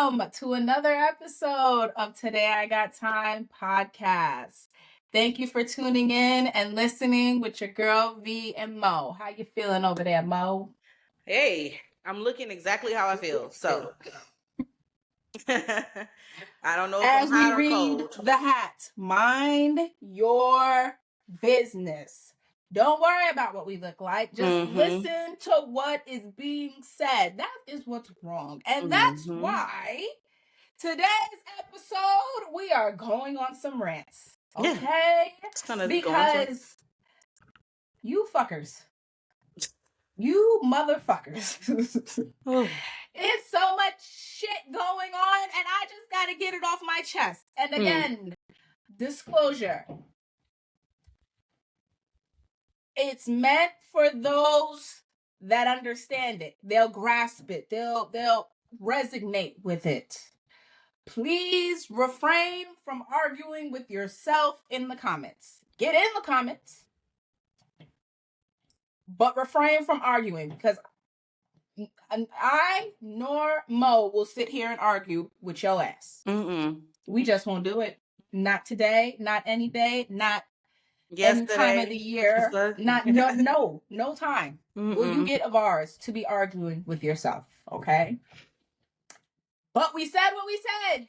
welcome to another episode of Today I Got Time podcast. Thank you for tuning in and listening with your girl V and Mo. How you feeling over there, Mo? Hey, I'm looking exactly how I feel. So I don't know if As I'm we hot or read cold. the hat, mind your business. Don't worry about what we look like. Just listen to what is being said. That is what's wrong. And that's why today's episode, we are going on some rants. Okay? It's gonna Because you fuckers. You motherfuckers. It's so much shit going on, and I just gotta get it off my chest. And again, disclosure. It's meant for those that understand it. They'll grasp it. They'll resonate with it. Please refrain from arguing with yourself in the comments. Get in the comments, but refrain from arguing, because I nor Mo will sit here and argue with your ass. We just won't do it. Not today, not any day, not any time of the year. No time will you get of ours to be arguing with yourself, okay? But we said what we said.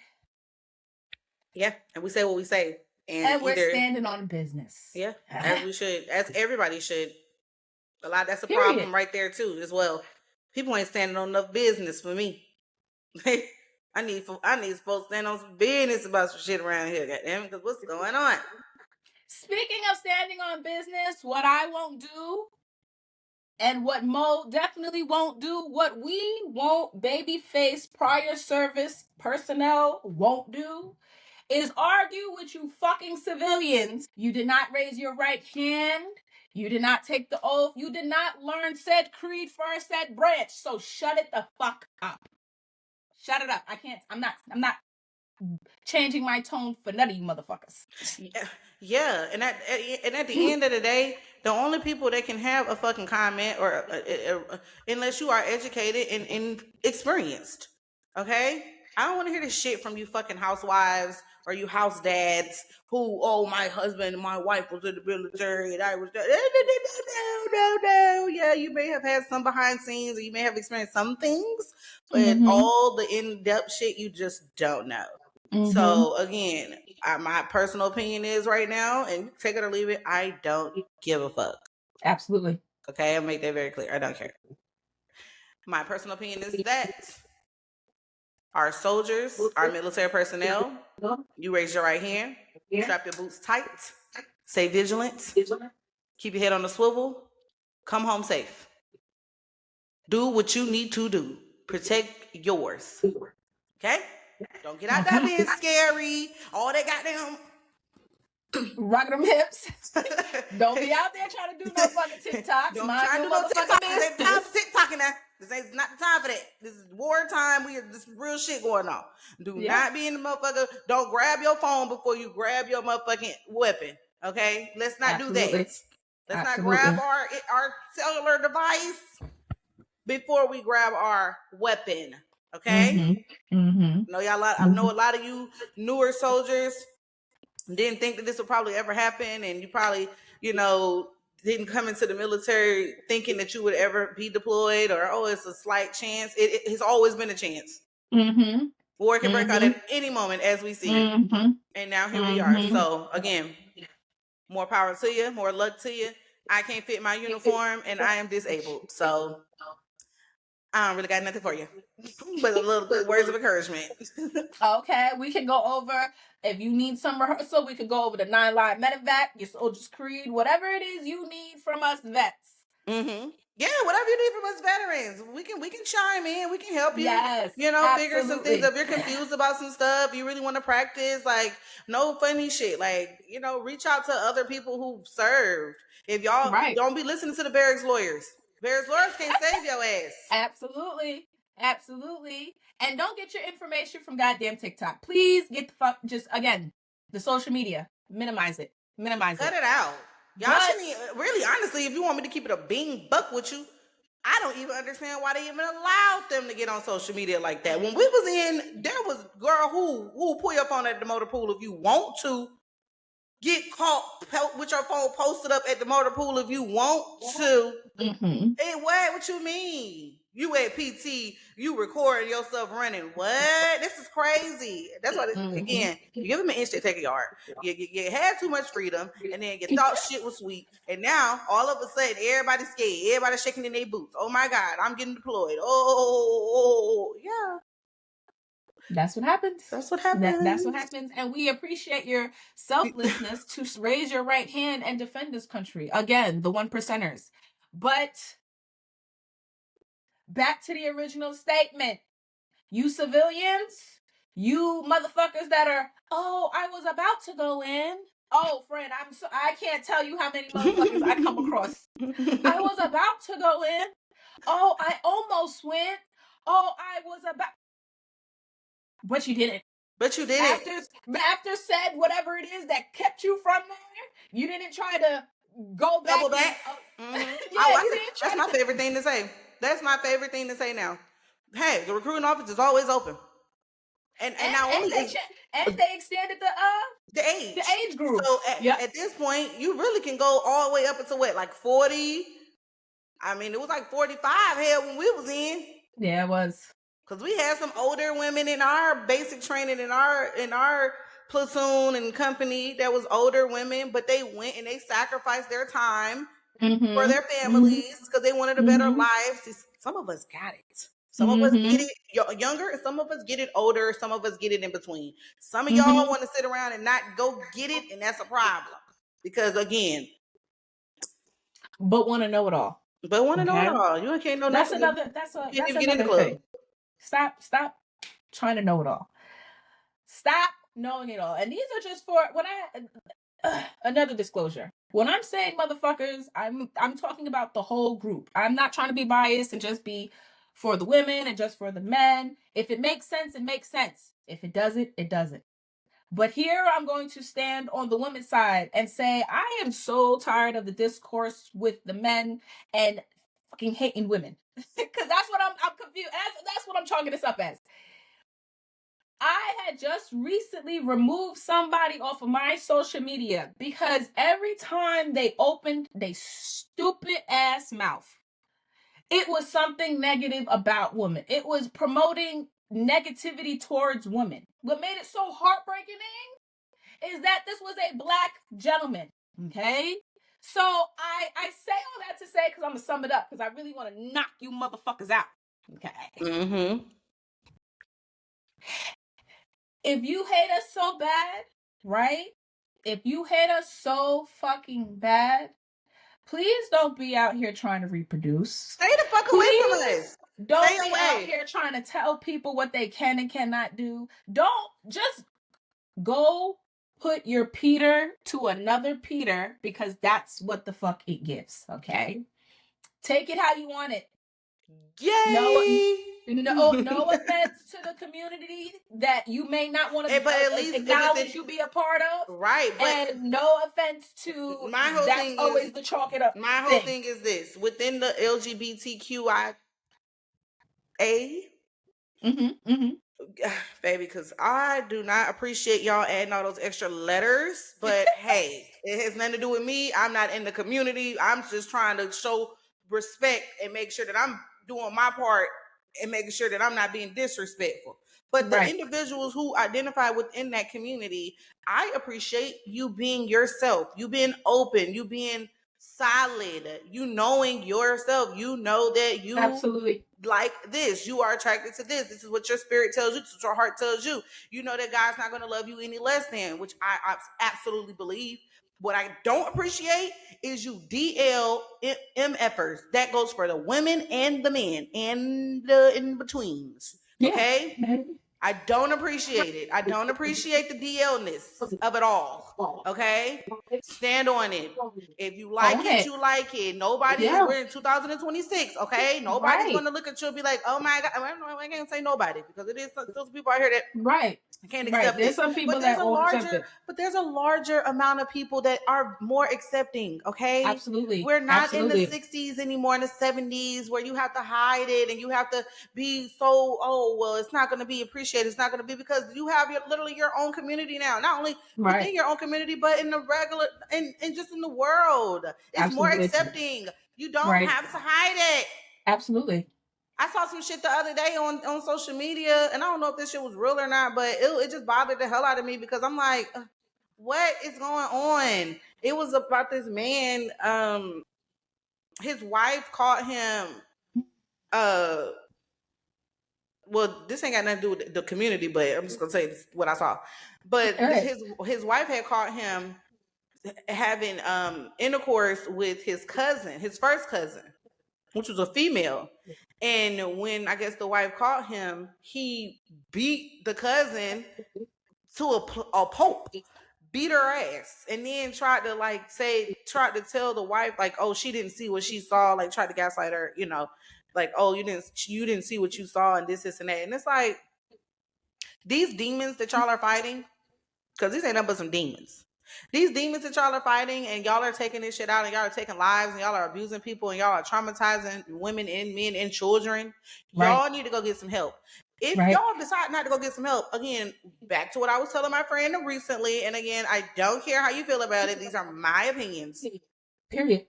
Yeah, and we say what we say. And we're standing on business. Yeah, as we should. As everybody should. That's a Period. problem right there too, as well. People ain't standing on enough business for me. I need folks to stand on some business about some shit around here, goddamn, because what's going on? Speaking of standing on business, what I won't do, and what Mo definitely won't do, what we won't babyface prior service personnel won't do, is argue with you fucking civilians. You did not raise your right hand. You did not take the oath. You did not learn said creed first, said branch. So shut it the fuck up. Shut it up. I'm not changing my tone for none of you motherfuckers. Yeah. And at the end of the day, the only people that can have a fucking comment or unless you are educated and experienced. Okay? I don't want to hear this shit from you fucking housewives or you house dads who, my husband and my wife was in the military and I was no. Yeah, you may have had some behind scenes or you may have experienced some things, but all the in-depth shit you just don't know. So again, my personal opinion is right now, and take it or leave it, I don't give a fuck. Absolutely. Okay, I'll make that very clear. I don't care. My personal opinion is that our soldiers, our military personnel, you raise your right hand, strap your boots tight, stay vigilant, keep your head on the swivel, come home safe. Do what you need to do. Protect yours. Okay? Don't get out there being scary. All that goddamn rocking them hips. Don't be out there trying to do no fucking TikToks. Don't try to do no TikToks. This ain't time for TikToking now. This ain't not the time for that. This is wartime. This real shit going on. Do not be in the motherfucker. Don't grab your phone before you grab your motherfucking weapon. Okay? Let's not do that. Let's not grab our cellular device before we grab our weapon. Okay? I know a lot of you newer soldiers didn't think that this would probably ever happen, and you probably, didn't come into the military thinking that you would ever be deployed, or it's a slight chance. It has always been a chance. War can break out at any moment, as we see. And now here we are. So again, more power to you, more luck to you. I can't fit my uniform, and I am disabled, so I don't really got nothing for you, but a little good words of encouragement. Okay, we can go over, if you need some rehearsal, we could go over the 9-line medevac, your soldier's creed, whatever it is you need from us vets. Yeah, whatever you need from us veterans, we can chime in, we can help you. Yes, figure some things up. You're confused about some stuff, you really want to practice, no funny shit, reach out to other people who served. If y'all don't be listening to the barracks lawyers. Barracks lawyers can't save your ass. Absolutely. And don't get your information from goddamn TikTok. Please get the fuck, just again, the social media. Minimize it. Cut it out. Y'all shouldn't, really, honestly, if you want me to keep it a bean buck with you, I don't even understand why they even allowed them to get on social media like that. When we was in, there was girl who pull your phone at the motor pool if you want to. Get caught with your phone posted up at the motor pool if you want to. Mm-hmm. Hey, what you mean? You at PT, you recording yourself running. What? This is crazy. That's what, again, you give them an inch, they take a yard. You had too much freedom, and then you thought shit was sweet. And now, all of a sudden, everybody's scared. Everybody's shaking in their boots. Oh my God, I'm getting deployed. Oh, yeah. That's what happens. That's what happens. That's what happens. And we appreciate your selflessness to raise your right hand and defend this country. Again, the 1%ers. But back to the original statement. You civilians, you motherfuckers that are, oh, I was about to go in. Oh, friend, I can't tell you how many motherfuckers I come across. I was about to go in. Oh, I almost went. Oh, I was about. But you didn't. But you didn't. After said whatever it is that kept you from there, you didn't try to go back. Double back. That's my favorite thing to say. That's my favorite thing to say now. Hey, the recruiting office is always open. And they extended the age group. So at this point, you really can go all the way up until what, like 40? I mean, it was like 45 hell when we was in. Yeah, it was. Because we had some older women in our basic training in our platoon and company that was older women, but they went and they sacrificed their time for their families because they wanted a better life. See, some of us got it. Some of us get it younger, and some of us get it older. Some of us get it in between. Some of y'all want to sit around and not go get it, and that's a problem. Because again, but want to know it all. But want to know it all. You can't know nothing. That's another thing. Stop trying to know it all. Stop knowing it all. And these are just for when another disclosure. When I'm saying motherfuckers, I'm talking about the whole group. I'm not trying to be biased and just be for the women and just for the men. If it makes sense, it makes sense. If it doesn't, it doesn't. But here I'm going to stand on the women's side and say I am so tired of the discourse with the men and fucking hating women. Because that's what I'm confused. That's what I'm chalking this up as. I had just recently removed somebody off of my social media because every time they opened their stupid ass mouth, it was something negative about women. It was promoting negativity towards women. What made it so heartbreaking is that this was a black gentleman, okay? So I say all that to say, because I'm going to sum it up, because I really want to knock you motherfuckers out, okay? If you hate us so bad, right? If you hate us so fucking bad, please don't be out here trying to reproduce. Stay the fuck away from us. Don't be out here trying to tell people what they can and cannot do. Don't just go put your Peter to another Peter, because that's what the fuck it gives, okay? Take it how you want it. Yay! No offense to the community that you may not want to acknowledge you be a part of. Right. But and no offense to my whole that's thing always is, the chalk it up. My whole thing is this. Within the LGBTQIA, baby, because I do not appreciate y'all adding all those extra letters. But hey, it has nothing to do with me. I'm not in the community. I'm just trying to show respect and make sure that I'm doing my part and making sure that I'm not being disrespectful. But the individuals who identify within that community, I appreciate you being yourself, you being open, you being solid, you knowing yourself. You know that you absolutely like this, you are attracted to this. This is what your spirit tells you, this is what your heart tells you. You know that God's not going to love you any less than, which I absolutely believe. What I don't appreciate is you DL-MFers. That goes for the women and the men and the in-betweens. Okay? I don't appreciate it. I don't appreciate the DL-ness of it all. Okay? Stand on it. If you like it, you like it. Nobody, we're in 2026, okay? Nobody's going to look at you and be like, oh my God. I can't say nobody because it is those people out here that I can't accept There's it. some people but there's that won't accept it. But there's a larger amount of people that are more accepting. Okay, absolutely. We're not in the 60s anymore, in the 70s, where you have to hide it and you have to be so. Oh well, it's not going to be appreciated. It's not going to be because you have literally your own community now. Not only within your own community, but in the regular and just in the world, it's more accepting. You don't have to hide it. Absolutely. I saw some shit the other day on social media, and I don't know if this shit was real or not, but it just bothered the hell out of me because I'm like, what is going on? It was about this man. His wife caught him. Well, this ain't got nothing to do with the community, but I'm just gonna say what I saw. But his wife had caught him having intercourse with his cousin, his first cousin, which was a female. And when I guess the wife caught him, he beat the cousin to a pulp, beat her ass, and then tried to tell the wife like, oh, she didn't see what she saw, like tried to gaslight her, like, oh, you didn't see what you saw, and this and that. And it's like these demons that y'all are fighting, because these ain't nothing but some demons. These demons that y'all are fighting, and y'all are taking this shit out, and y'all are taking lives, and y'all are abusing people, and y'all are traumatizing women and men and children. Y'all need to go get some help. If y'all decide not to go get some help, again, back to what I was telling my friend recently, and again, I don't care how you feel about it. These are my opinions. Period.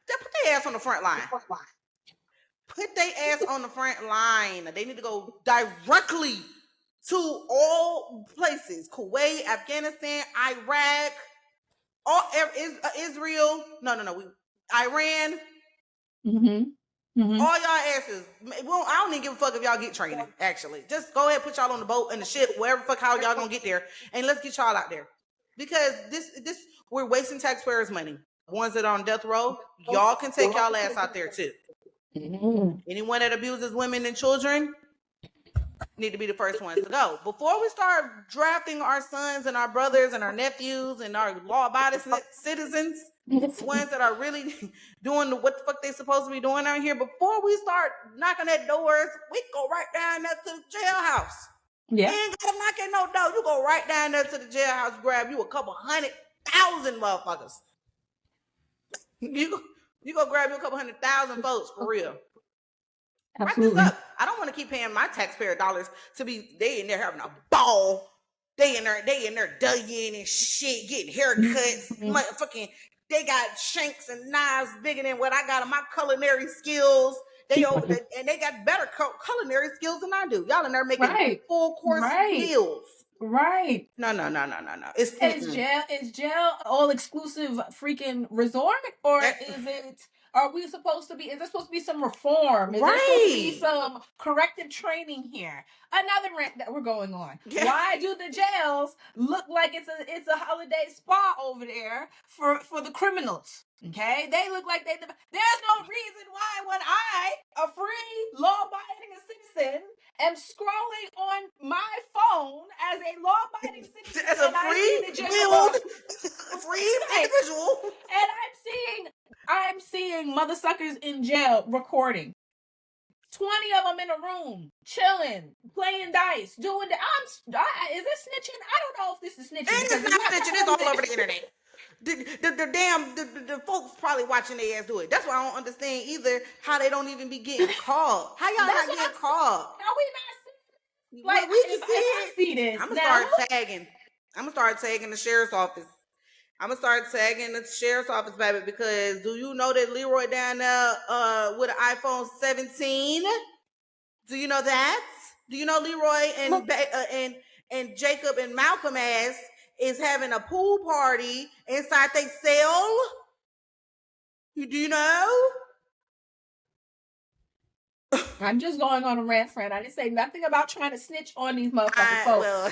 Put their ass on the front line. Put their ass on the front line. They need to go directly to all places: Kuwait, Afghanistan, Iraq, Israel. No, Iran. All y'all asses. Well, I don't even give a fuck if y'all get training. Actually, just go ahead, put y'all on the boat and the ship, wherever fuck how y'all gonna get there, and let's get y'all out there. Because this we're wasting taxpayers' money. Ones that are on death row, y'all can take y'all ass out there too. Anyone that abuses women and children need to be the first ones to go. Before we start drafting our sons and our brothers and our nephews and our law-abiding citizens, ones that are really doing what the fuck they supposed to be doing out here, before we start knocking at doors, we go right down there to the jailhouse. Yeah. You ain't gotta knock at no door. You go right down there to the jailhouse, grab you a couple 100,000 motherfuckers. You go grab you a couple 100,000 folks for real. Absolutely. Wrap this up. I don't want to keep paying my taxpayer dollars to be they in there having a ball. They in there duggan and shit, getting haircuts. Motherfucking, they got shanks and knives bigger than what I got in my culinary skills. And they got better culinary skills than I do. Y'all in there making full course meals. Right. No. Is jail all exclusive freaking resort, or is it? Are we supposed to be? Is there supposed to be some reform? Is there supposed to be some corrective training here? Another rant that we're going on. Yeah. Why do the jails look like it's a holiday spa over there for the criminals? Okay, they look like they. There's no reason why when I, a free law-abiding citizen, am scrolling on my phone as a law-abiding citizen, as a free individual, and I'm seeing mother suckers in jail recording. 20 of them in a room, chilling, playing dice, doing the. Is this snitching? I don't know if this is snitching. It's not snitching. It's all over the internet. The folks probably watching their ass do it. That's why I don't understand either how they don't even be getting called. How y'all not getting called? How we not seeing? Like we can see this. I'm gonna start tagging the sheriff's office. I'm gonna start tagging the sheriff's office, baby, because do you know that Leroy down there with an iPhone 17? Do you know that? Do you know Leroy and Jacob and Malcolm ass is having a pool party inside they cell? Do you know? I'm just going on a rant, friend. I didn't say nothing about trying to snitch on these motherfucking folks. Well,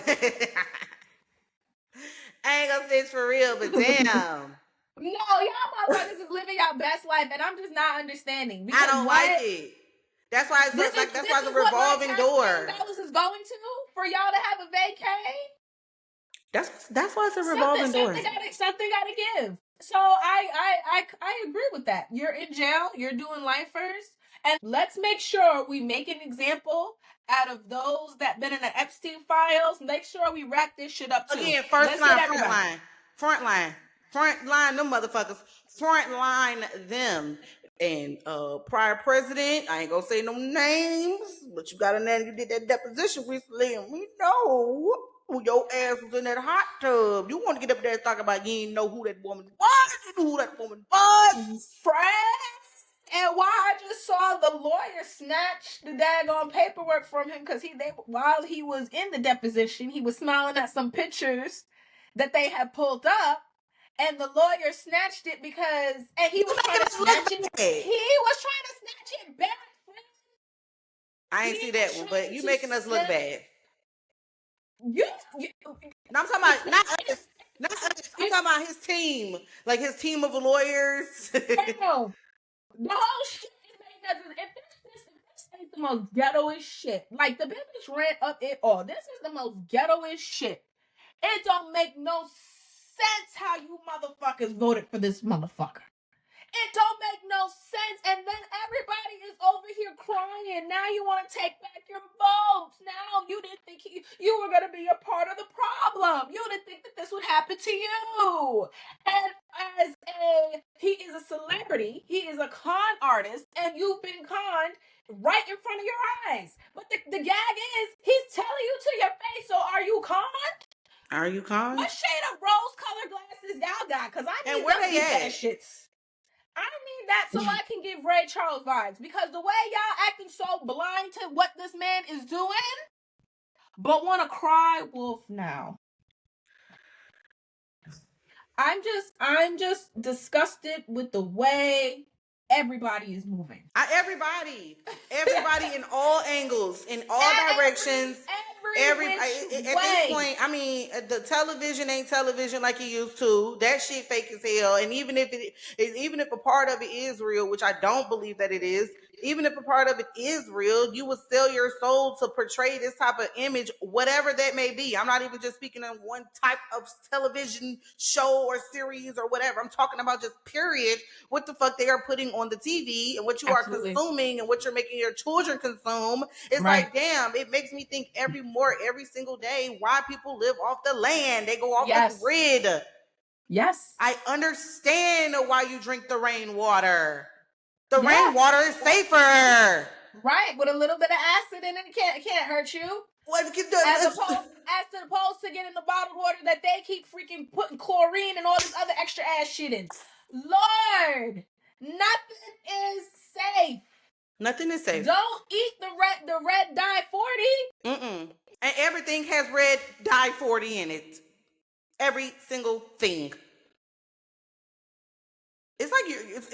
I ain't gonna snitch for real, but damn. No, y'all motherfuckers is living y'all best life, and I'm just not understanding. I don't like it. That's why it's This that's is why it's a what my revolving door. taxpaying dollars is going to for y'all to have a vacay. That's why it's a revolving door. Something gotta give. So I agree with that. You're in jail. You're doing lifers, and let's make sure we make an example out of those that been in the Epstein files. Make sure we wrap this shit up too. Again, first Let's line, get front everybody. line, front line, front line. Them motherfuckers, front line them. And prior president, I ain't gonna say no names, but you got a name. You did that deposition recently, and we know who your ass was in that hot tub. You want to get up there and talk about you didn't know who that woman was? You knew who that woman was. Friends. And why I just saw the lawyer snatch the daggone paperwork from him because while he was in the deposition, he was smiling at some pictures that they had pulled up, and the lawyer snatched it and he was trying to snatch it. He was trying to snatch it back. I ain't see that one, but you making us look bad. No, I'm talking about not us. Not us. I'm talking about his team, like his team of lawyers. No, the whole shit is making us. If this ain't the most ghettoest shit, like the bitch ran up it all. This is the most ghettoest shit. It don't make no sense how you motherfuckers voted for this motherfucker. It don't make no sense. And then everybody is over here crying. Now you want to take back your votes. Now you didn't think you were going to be a part of the problem. You didn't think that this would happen to you. And he is a celebrity. He is a con artist. And you've been conned right in front of your eyes. But the gag is, he's telling you to your face. So are you conned? Are you conned? What shade of rose-colored glasses y'all got? Because I need them deep-ass shits. I need that so I can give Ray Charles vibes. Because the way y'all acting so blind to what this man is doing, but want to cry wolf now. I'm just disgusted with the way everybody is moving. Everybody in all angles, in all directions. At this point, I mean, the television ain't television like it used to. That shit fake as hell. And even if a part of it is real, which I don't believe that it is, even if a part of it is real, you would sell your soul to portray this type of image, whatever that may be. I'm not even just speaking on one type of television show or series or whatever. I'm talking about just period, what the fuck they are putting on the TV and what you are consuming and what you're making your children consume. It's like, damn, it makes me think every single day why people live off the land. They go off the grid. Yes. I understand why you drink the rainwater. The rainwater is safer. Right, with a little bit of acid in it, it can't hurt you. As opposed to getting the bottled water that they keep freaking putting chlorine and all this other extra ass shit in. Lord, nothing is safe. Nothing is safe. Don't eat the red dye 40. And everything has red dye 40 in it. Every single thing. It's like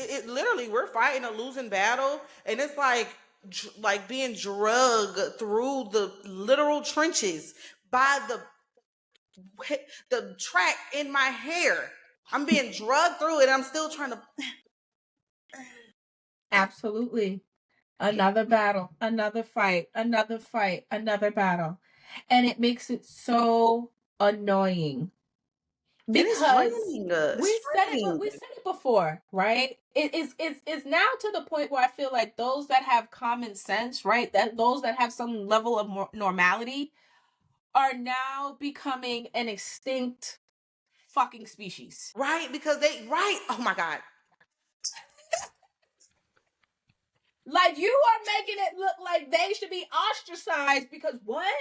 it literally, we're fighting a losing battle, and it's like being drugged through the literal trenches by the track in my hair. I'm being drugged through it. I'm still trying to. Absolutely. Another battle, another fight, another battle. And it makes it so annoying. Because we said it before, right? It's now to the point where I feel like those that have common sense, right? Those that have some level of normality are now becoming an extinct fucking species. Right, because oh my God. Like, you are making it look like they should be ostracized because what?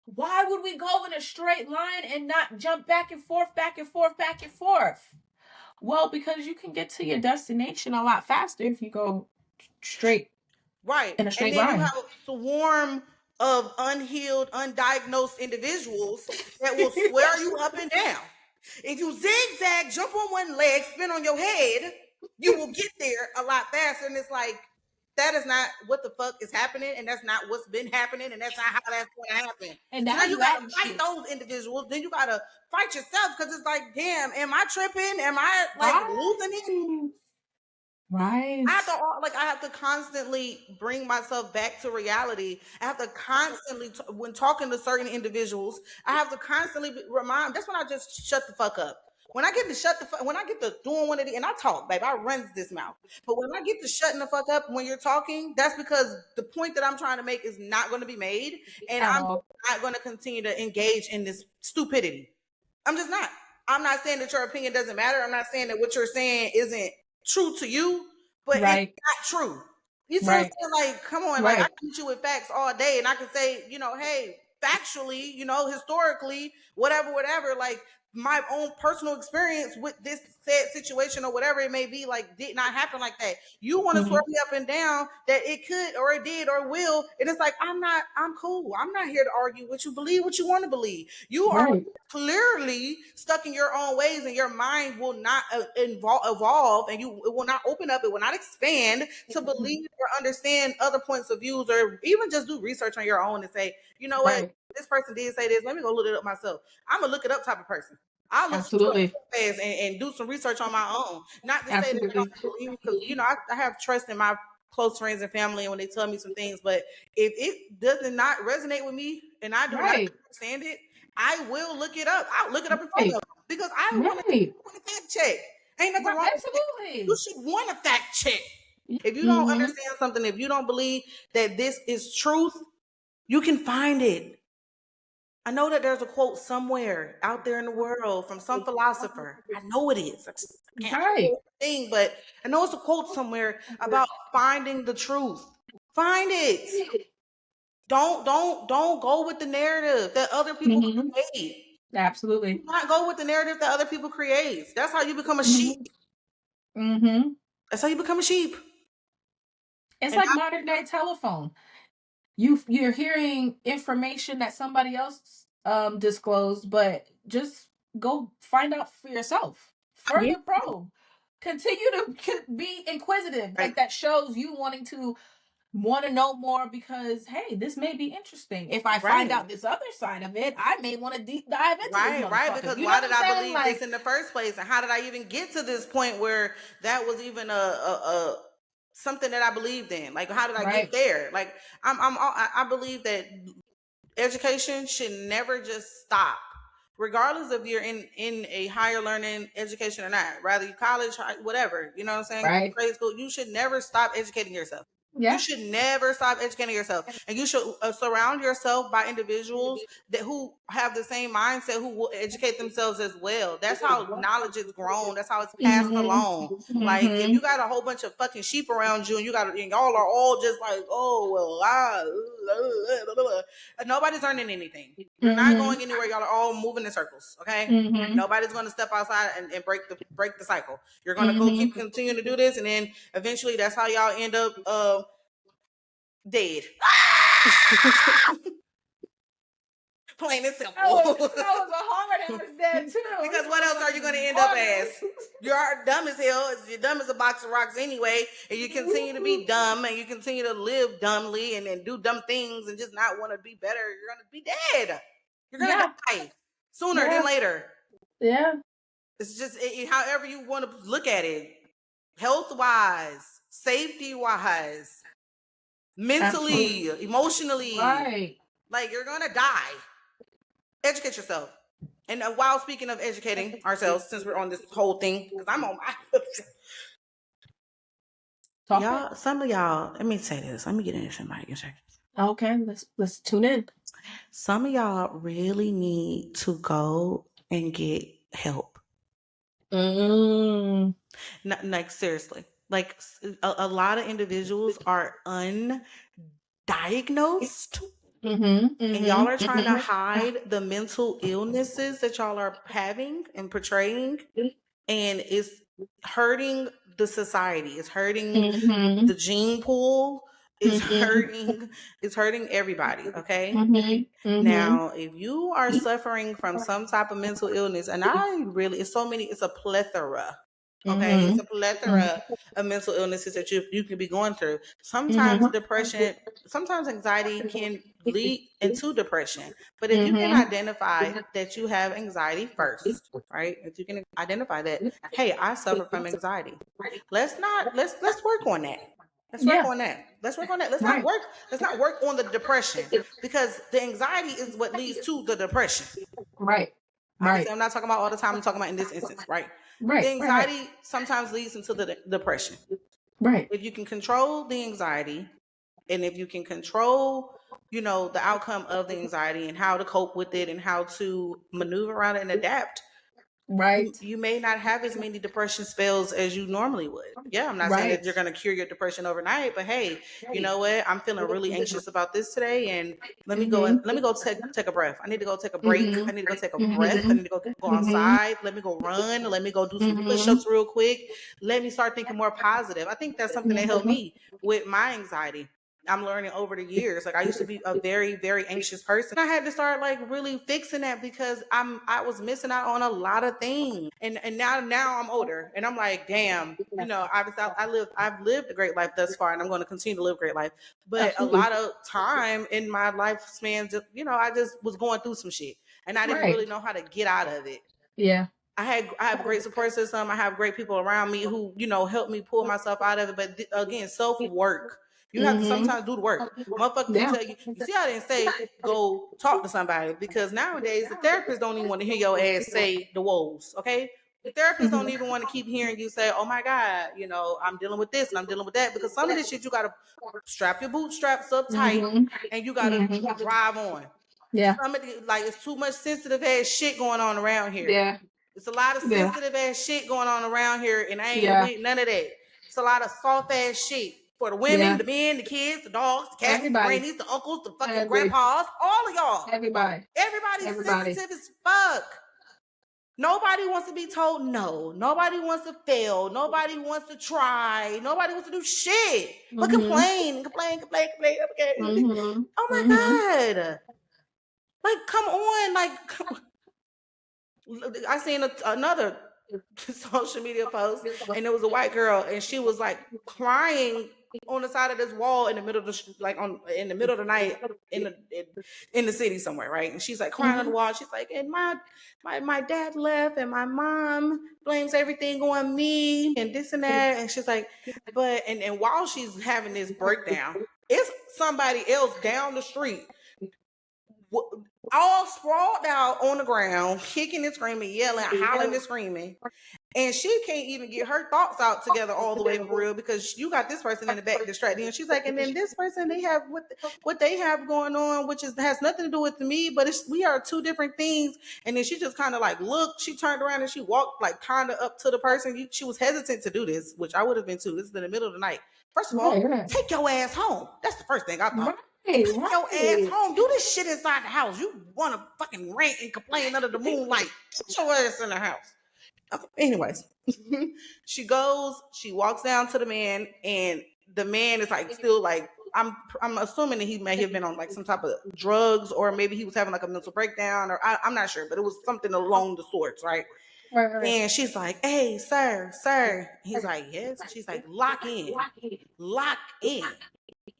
Why would we go in a straight line and not jump back and forth, back and forth, back and forth? Well, because you can get to your destination a lot faster if you go straight. Right. In a straight line. And then you have a swarm of unhealed, undiagnosed individuals that will swear you up and down. If you zigzag, jump on one leg, spin on your head, you will get there a lot faster. And it's like, that is not what the fuck is happening, and that's not what's been happening, and that's not how that's going to happen. And now you gotta fight those individuals, then you gotta fight yourself, because it's like, damn, am I tripping? Am I like losing it? Right. I have to constantly bring myself back to reality. I have to constantly, when talking to certain individuals, I have to constantly remind. That's when I just shut the fuck up. When I get to when I get to doing one of the, and I talk, babe, I runs this mouth. But when I get to shutting the fuck up when you're talking, that's because the point that I'm trying to make is not going to be made, and At I'm all. not going to continue to engage in this stupidity. I'm just not. I'm not saying that your opinion doesn't matter. I'm not saying that what you're saying isn't true to you, but it's Right. not true. You see what I'm Right. saying? Like, come on, like I Right. can hit you with facts all day, and I can say, hey, factually, historically, whatever, like my own personal experience with this said situation or whatever it may be, like did not happen like that. You want to Mm-hmm. swear me up and down that it could or it did or will, and it's like I'm cool. I'm not here to argue with you. Believe what you want to believe. You are Right. clearly stuck in your own ways, and your mind will not evolve, and it will not open up, it will not expand to believe or understand other points of views, or even just do research on your own and say, you know what, Right. this person did say this, let me go look it up myself. I'm a look it up type of person. I'll look shit up Absolutely. fast and do some research on my own. Not to say that I Absolutely. don't believe, because I have trust in my close friends and family when they tell me some things, but if it does not resonate with me and I do not Right. understand it, I will look it up. I'll look it up in front Right. of them because I want Right. to fact check. Ain't nothing Right. wrong with that. You Absolutely. should want to fact check. If you don't Mm-hmm. understand something, if you don't believe that this is truth, you can find it. I know that there's a quote somewhere out there in the world from some philosopher. I know it is. I can't Right. thing, but I know it's a quote somewhere about finding the truth. Find it. Don't go with the narrative that other people Mm-hmm. create. Do Absolutely. not go with the narrative that other people create. That's how you become a sheep. Mm-hmm. Mm-hmm. That's how you become a sheep. It's And like modern day telephone. You're hearing information that somebody else disclosed, but just go find out for yourself. yeah, Further probe. Continue to be inquisitive. right, Like that shows you wanting to know more because hey, this may be interesting. If I find right. out this other side of it, I may want to deep dive into this Right. motherfucker. Because You know why what did I'm I saying? believe this Like, in the first place, and how did I even get to this point where that was even a something that I believed in? Like, how did I get right, there? Like, I believe that education should never just stop, regardless if you're in a higher learning education or not, rather you college, whatever, you know what I'm saying, right, grade school. You should never stop educating yourself. You yeah, should never stop educating yourself, and you should surround yourself by individuals that who have the same mindset, who will educate themselves as well. That's how knowledge is grown. That's how it's passed mm-hmm, along. Like if mm-hmm, you got a whole bunch of fucking sheep around you, and y'all are all just like, oh well, nobody's learning anything. You're not mm-hmm, going anywhere. Y'all are all moving in circles. Okay. mm-hmm, Nobody's going to step outside and break the cycle. You're going to go keep mm-hmm. continuing to do this, and then eventually that's how y'all end up dead. Plain and simple. That was a hard ass dead too. Because what else are you going to end up as? You're dumb as hell. You're dumb as a box of rocks anyway, and you continue to be dumb, and you continue to live dumbly, and do dumb things, and just not want to be better. You're going to be dead. You're going to Yeah, die sooner yeah, than later. yeah. It's just however you want to look at it, health wise, safety wise, mentally, Absolutely. emotionally. Right. Like you're going to die. Educate yourself. And while speaking of educating ourselves, since we're on this whole thing, because I'm on my y'all, some of y'all, let me say this. Let me get into somebody. Okay, let's tune in. Some of y'all really need to go and get help. Like seriously. Like a lot of individuals are undiagnosed. And y'all are trying to hide the mental illnesses that y'all are having and portraying, and it's hurting the society. It's hurting the gene pool. It's hurting everybody. Okay. Now, if you are suffering from some type of mental illness, and it's so many, it's a plethora. Okay, it's a plethora of mental illnesses that you can be going through. Sometimes depression, sometimes anxiety can lead into depression. But if you can identify that you have anxiety first, right? If you can identify that, hey, I suffer from anxiety. Let's work on that. Let's work Yeah. on that. Let's work on that. Right. Let's not work on the depression, because the anxiety is what leads to the depression. Right. Obviously, Right. I'm not talking about all the time. I'm talking about in this instance, right? The Right. Right. anxiety sometimes leads into the depression. Right. If you can control the anxiety, and if you can control, the outcome of the anxiety and how to cope with it and how to maneuver around it and adapt, Right. you may not have as many depression spells as you normally would. Yeah, I'm not saying that Right. you're going to cure your depression overnight, but hey, you know what? I'm feeling really anxious about this today, and let me go take a breath. I need to go take a break. I need to go take a breath. I need to go outside. Let me go run. Let me go do some push-ups real quick. Let me start thinking more positive. I think that's something that helped me with my anxiety. I'm learning over the years. Like, I used to be a very, very anxious person. I had to start like really fixing that, because I was missing out on a lot of things. And now I'm older, and I'm like, damn, I've lived a great life thus far, and I'm going to continue to live a great life. But a Absolutely. lot of time in my lifespan, I just was going through some shit, and I didn't Right. really know how to get out of it. Yeah. I have a great support system. I have great people around me who, help me pull myself out of it. But again, self work. You have to sometimes do the work. Motherfuckers will Yeah. tell you. You see, I didn't say go talk to somebody, because nowadays the therapists don't even want to hear your ass say the woes. Okay, the therapists don't even want to keep hearing you say, "Oh my God, I'm dealing with this and I'm dealing with that," because some of this shit you gotta strap your bootstraps up tight, and you gotta drive on. Yeah. Some of the, like, it's too much sensitive ass shit going on around here. Yeah. It's a lot of Yeah. sensitive ass shit going on around here, and I ain't Yeah. with none of that. It's a lot of soft ass shit for the women, Yeah. the men, the kids, the dogs, the cats, the Everybody. grannies, the uncles, the I fucking agree. grandpas, all of y'all. Everybody. Everybody's Everybody. sensitive as fuck. Nobody wants to be told no. Nobody wants to fail. Nobody wants to try. Nobody wants to do shit but complain, complain, complain, complain. Oh my God. Like, come on. Like, I seen another social media post, and it was a white girl, and she was like crying on the side of this wall in the middle of in the middle of the night in the city somewhere, right? And she's like crying on the wall. She's like, and my dad left, and my mom blames everything on me, and this and that. And she's like, and while she's having this breakdown, it's somebody else down the street all sprawled out on the ground, kicking and screaming, yelling, hollering and screaming. And she can't even get her thoughts out together all the way for real, because you got this person in the back distracted. And she's like, and then this person, they have what they have going on, which has nothing to do with me, but we are two different things. And then she just kind of like looked, she turned around and she walked like kind of up to the person. She was hesitant to do this, which I would have been too. This is in the middle of the night. First of all, take your ass home. That's the first thing I thought. Take your ass home. Do this shit inside the house. You want to fucking rant and complain under the moonlight. Get your ass in the house. Okay, anyways, she walks down to the man, and the man is like still like, I'm assuming that he may have been on like some type of drugs, or maybe he was having like a mental breakdown, or I'm not sure, but it was something along the sorts, right? Right. And she's like, hey, sir. He's like, yes. And she's like, lock in.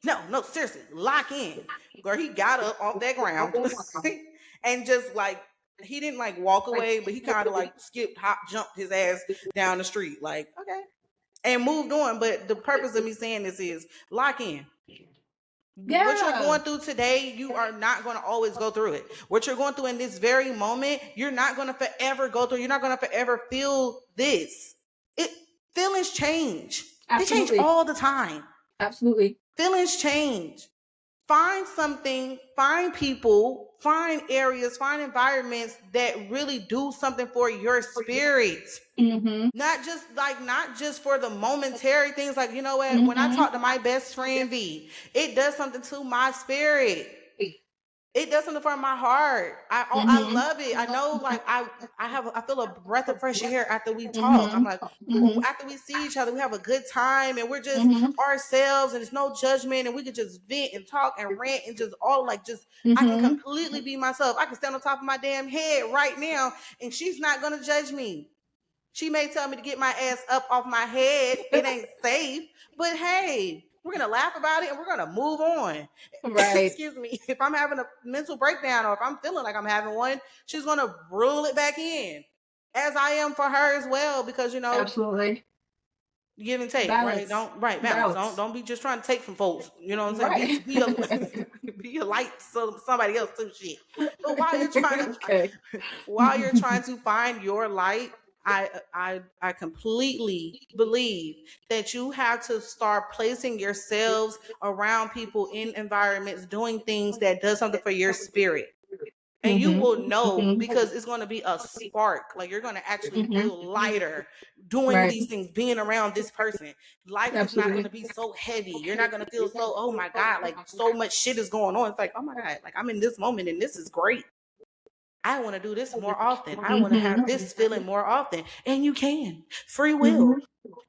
No, seriously, lock in. Girl, he got up off that ground and just like, he didn't like walk away, but he kind of like skipped, hop, jumped his ass down the street, like, okay, and moved on. But the purpose of me saying this is lock in. Yeah. What you're going through today, you are not going to always go through it. What you're going through in this very moment, you're not going to forever go through. You're not going to forever feel this. Feelings change. Absolutely. They change all the time. Absolutely. Feelings change. Find something, find people, find areas, find environments that really do something for your spirit. Not just for the momentary things. Like, you know what? When I talk to my best friend V, it does something to my spirit. It does something for my heart. I love it. I know, like, I feel a breath of fresh air after we talk. I'm like, after we see each other, we have a good time, and we're just ourselves, and there's no judgment, and we can just vent and talk and rant and just all like just I can completely be myself. I can stand on top of my damn head right now, and she's not gonna judge me. She may tell me to get my ass up off my head. It ain't safe. But hey, we're gonna laugh about it and we're gonna move on. Right. Excuse me. If I'm having a mental breakdown or if I'm feeling like I'm having one, she's gonna reel it back in. As I am for her as well, because Absolutely. give and take, right? Balance. Balance. Balance. Don't be just trying to take from folks. You know what I'm saying? Right. Be a be a light so somebody else too shit. But while you're trying to Okay. while you're trying to find your light, I completely believe that you have to start placing yourselves around people in environments doing things that does something for your spirit. And you will know because it's going to be a spark. Like you're going to actually feel lighter doing Right. these things, being around this person. Life is not going to Absolutely. be so heavy. You're not going to feel so, oh my God, like so much shit is going on. It's like, oh my God, like I'm in this moment and this is great. I want to do this more often. I want to have this feeling more often. And you can. Free will.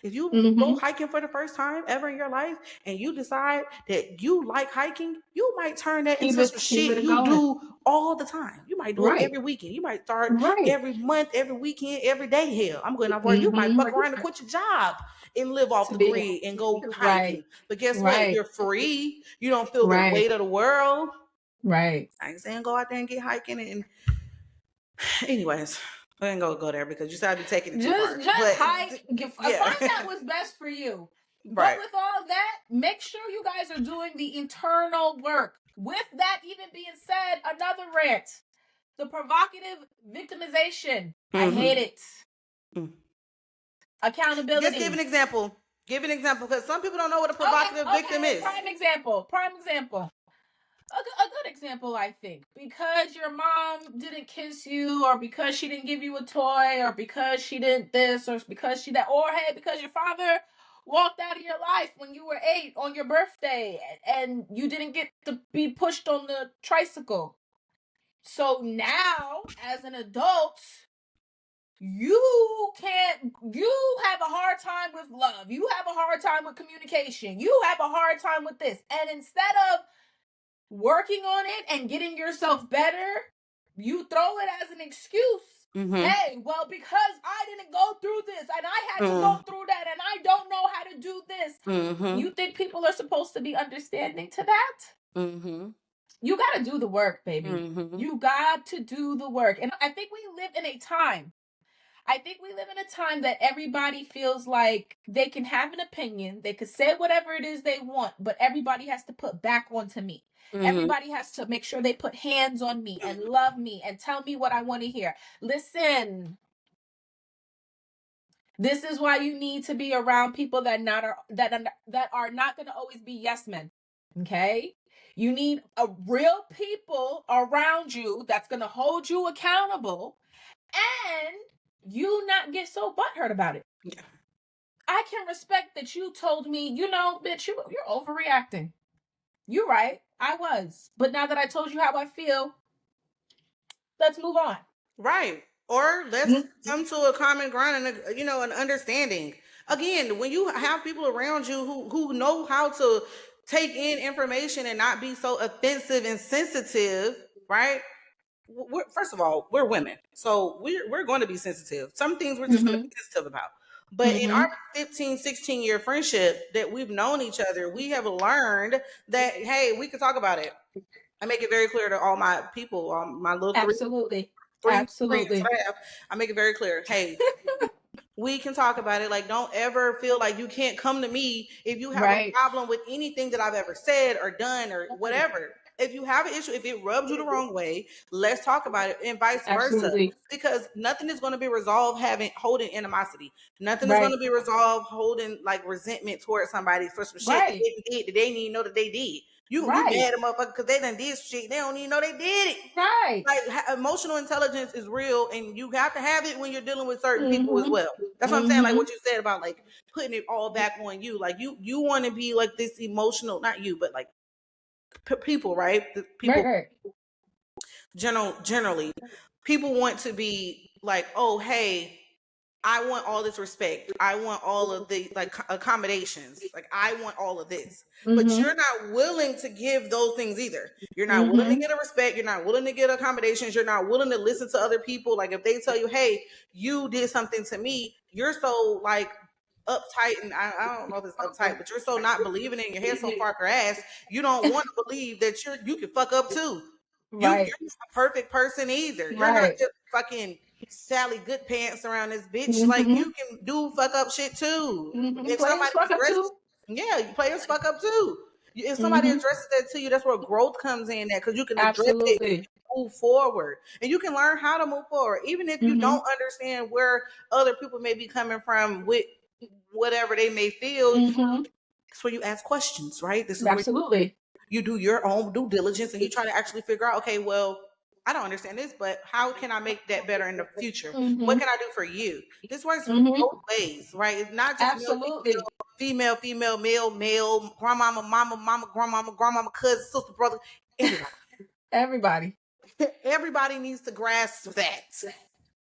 If you go hiking for the first time ever in your life and you decide that you like hiking, you might turn that Keep into some shit it you going. do all the time. You might do it Right. every weekend. You might start Right. every month, every weekend, every day. Hell, I'm going off work. You might fuck around and quit your job and live off To the be grid and go right. hiking. But guess what? Right. You're free. You don't feel the Right. weight of the world. Right. I ain't saying go out there and get hiking and anyways, I didn't go there because you said I'd be taking it too far. Just But hike. yeah, Find out what's best for you. But right. with all of that, make sure you guys are doing the internal work. With that even being said, another rant. The provocative victimization. I hate it. Mm. Accountability. Just give an example. Give an example because some people don't know what a provocative victim is. Prime example. A good example, I think, because your mom didn't kiss you, or because she didn't give you a toy, or because she didn't this, or because she that, or hey, because your father walked out of your life when you were 8 on your birthday, and you didn't get to be pushed on the tricycle. So now, as an adult, you have a hard time with love. You have a hard time with communication. You have a hard time with this. And instead of working on it and getting yourself better, you throw it as an excuse. Hey, well, because I didn't go through this and I had to go through that and I don't know how to do this. You think people are supposed to be understanding to that? You got to do the work, baby. You got to do the work. And I think we live in a time that everybody feels like they can have an opinion, they could say whatever it is they want, but everybody has to put back onto me. Everybody has to make sure they put hands on me and love me and tell me what I want to hear. Listen, this is why you need to be around people that are not going to always be yes men. Okay? You need real people around you that's going to hold you accountable and you not get so butthurt about it. Yeah. I can respect that you told me, bitch, you're overreacting. You're right. I was. But now that I told you how I feel, let's move on. Right. Or let's come to a common ground and an understanding. Again, when you have people around you who know how to take in information and not be so offensive and sensitive, right? First of all, we're women, so we're going to be sensitive. Some things we're just going to be sensitive about. But in our 15, 16-year friendship that we've known each other, we have learned that, hey, we can talk about it. I make it very clear to all my people, my little Absolutely. three friends I have. I make it very clear, hey, we can talk about it. Like, don't ever feel like you can't come to me if you have a problem with anything that I've ever said or done or whatever. If you have an issue, if it rubs you the wrong way, let's talk about it, and vice versa. Because nothing is going to be resolved holding animosity. Nothing is going to be resolved holding like resentment towards somebody for some shit that they did that they didn't even know that they did. You mad at a motherfucker because they done did shit. They don't even know they did it. Right. Like emotional intelligence is real, and you have to have it when you're dealing with certain people as well. That's what I'm saying. Like what you said about like putting it all back on you. Like you want to be like this emotional, not you, but like people, right? People generally, people want to be like, oh, hey, I want all this respect. I want all of the like accommodations. Like I want all of this. But you're not willing to give those things either. You're not willing to get a respect. You're not willing to get accommodations. You're not willing to listen to other people. Like if they tell you, hey, you did something to me, you're so like uptight, and I don't know if it's uptight, but you're so not believing it in your head so far your ass, you don't want to believe that you can fuck up too. You're not a perfect person either. You're not just fucking Sally Good Pants around this bitch. Like you can do fuck up shit too. If somebody addresses, yeah, players fuck up too. If somebody addresses that to you, that's where growth comes in. That because you can address it and move forward, and you can learn how to move forward, even if you don't understand where other people may be coming from with whatever they may feel. That's where you ask questions, right? This is where you do your own due diligence and you try to actually figure out, okay, well, I don't understand this, but how can I make that better in the future? What can I do for you? This works both ways, right? It's not just female, male, grandmama, mama, grandmama, cousin, sister, brother, everybody. Everybody needs to grasp that.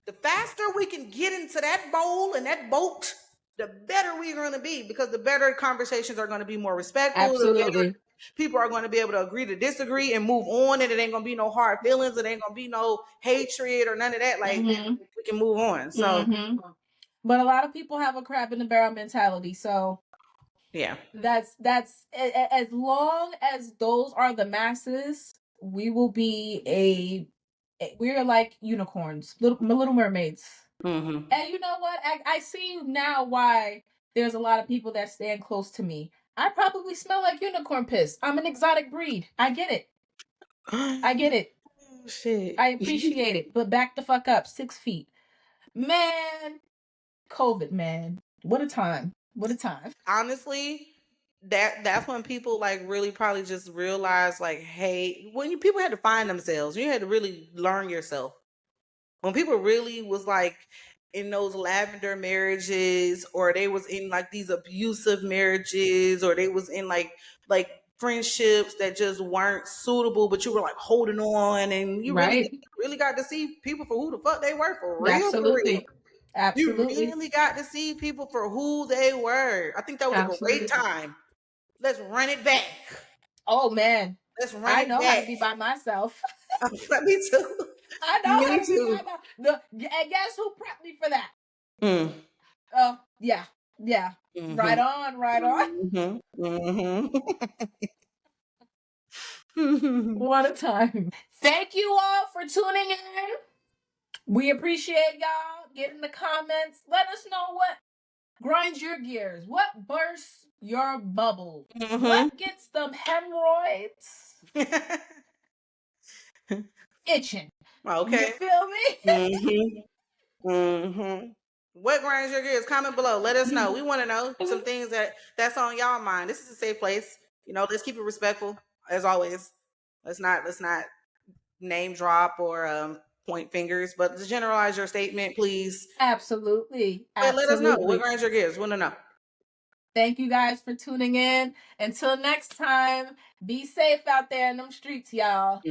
The faster we can get into that bowl and that boat, the better we're going to be, because the better conversations are going to be more respectful. Absolutely. People are going to be able to agree to disagree and move on, and it ain't going to be no hard feelings. It ain't going to be no hatred or none of that. Like we can move on. So, but a lot of people have a crab in the barrel mentality. So yeah, that's as long as those are the masses, we will be we're like unicorns, little mermaids. And you know what? I see now why there's a lot of people that stand close to me. I probably smell like unicorn piss. I'm an exotic breed. I get it. I get it. Shit. I appreciate it. But back the fuck up. 6 feet. Man, COVID, man. What a time. What a time. Honestly, that's when people like really probably just realize like, hey, when people had to find themselves, you had to really learn yourself. When people really was like in those lavender marriages, or they was in like these abusive marriages, or they was in like friendships that just weren't suitable, but you were like holding on, and you really got to see people for who the fuck they were for real. Absolutely. For real. Absolutely. You really got to see people for who they were. I think that was a great time. Let's run it back. Oh man. Let's run it back. I know how to be by myself. Me too. I know how to be by myself. And guess who prepped me for that? Oh, yeah. Yeah. Right on, right on. What a time. Thank you all for tuning in. We appreciate y'all. Get in the comments. Let us know what grinds your gears. What bursts your bubble? What gets them hemorrhoids itching? Okay. You feel me? What grinds your gears? Comment below. Let us know. We want to know some things that's on y'all mind. This is a safe place. You know, let's keep it respectful as always. Let's not name drop or point fingers, but to generalize your statement, please. Absolutely. But let us know what grinds your gears. Want to know. Thank you guys for tuning in. Until next time, be safe out there in them streets, y'all.